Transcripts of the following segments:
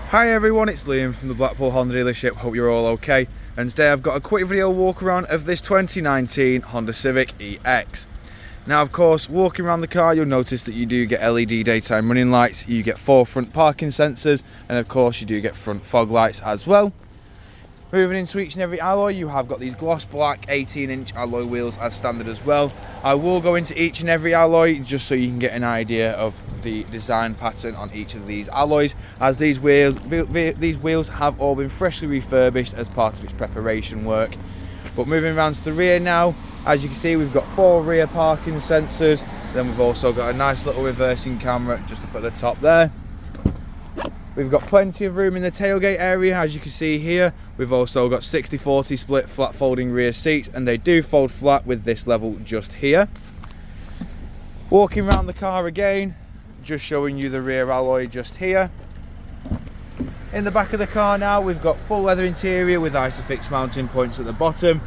Hi everyone, it's Liam from the Blackpool Honda dealership. Hope you're all okay. And today I've got a quick video walk around of this 2019 Honda Civic EX. Now of course, walking around the car you'll notice that you do get LED daytime running lights, you get forefront parking sensors, and of course you do get front fog lights as well. Moving into each and every alloy, you have got these gloss black 18-inch alloy wheels as standard as well. I will go into each and every alloy just so you can get an idea of the design pattern on each of these alloys, as these wheels have all been freshly refurbished as part of its preparation work. But moving around to the rear now, as you can see we've got 4 rear parking sensors, then we've also got a nice little reversing camera just up at the top there. We've got plenty of room in the tailgate area, as you can see here. We've also got 60-40 split flat folding rear seats, and they do fold flat with this level just here. Walking around the car again, just showing you the rear alloy just here. In the back of the car now, we've got full leather interior with Isofix mounting points at the bottom.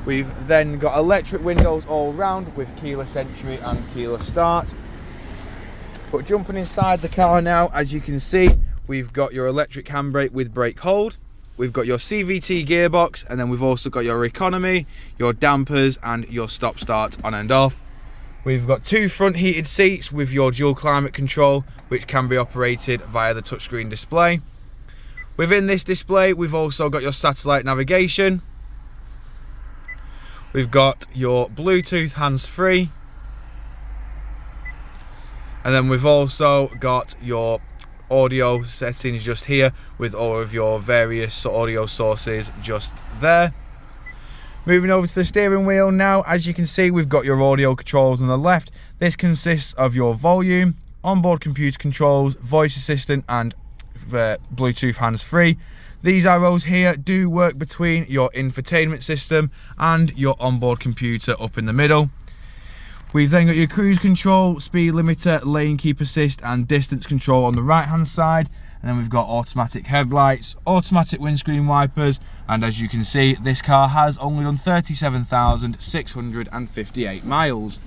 We've then got electric windows all round with keyless entry and keyless start. But jumping inside the car now, as you can see, we've got your electric handbrake with brake hold. We've got your CVT gearbox, and then we've also got your economy, your dampers, and your stop start on and off. We've got 2 front heated seats with your dual climate control, which can be operated via the touchscreen display. Within this display, we've also got your satellite navigation. We've got your Bluetooth hands-free. And then we've also got your audio settings just here with all of your various audio sources just there. Moving over to the steering wheel now, as you can see we've got your audio controls on the left. This consists of your volume, onboard computer controls, voice assistant, and Bluetooth hands-free. These arrows here do work between your infotainment system and your onboard computer up in the middle. We've then got your cruise control, speed limiter, lane keep assist, and distance control on the right hand side. And then we've got automatic headlights, automatic windscreen wipers, and as you can see this car has only done 37,658 miles.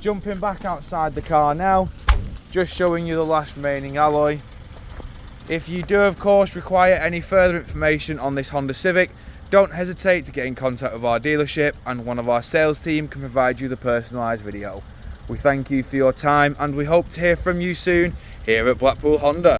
Jumping back outside the car now, just showing you the last remaining alloy. If you do of course require any further information on this Honda Civic, don't hesitate to get in contact with our dealership, and one of our sales team can provide you the personalised video. We thank you for your time, and we hope to hear from you soon here at Blackpool Honda.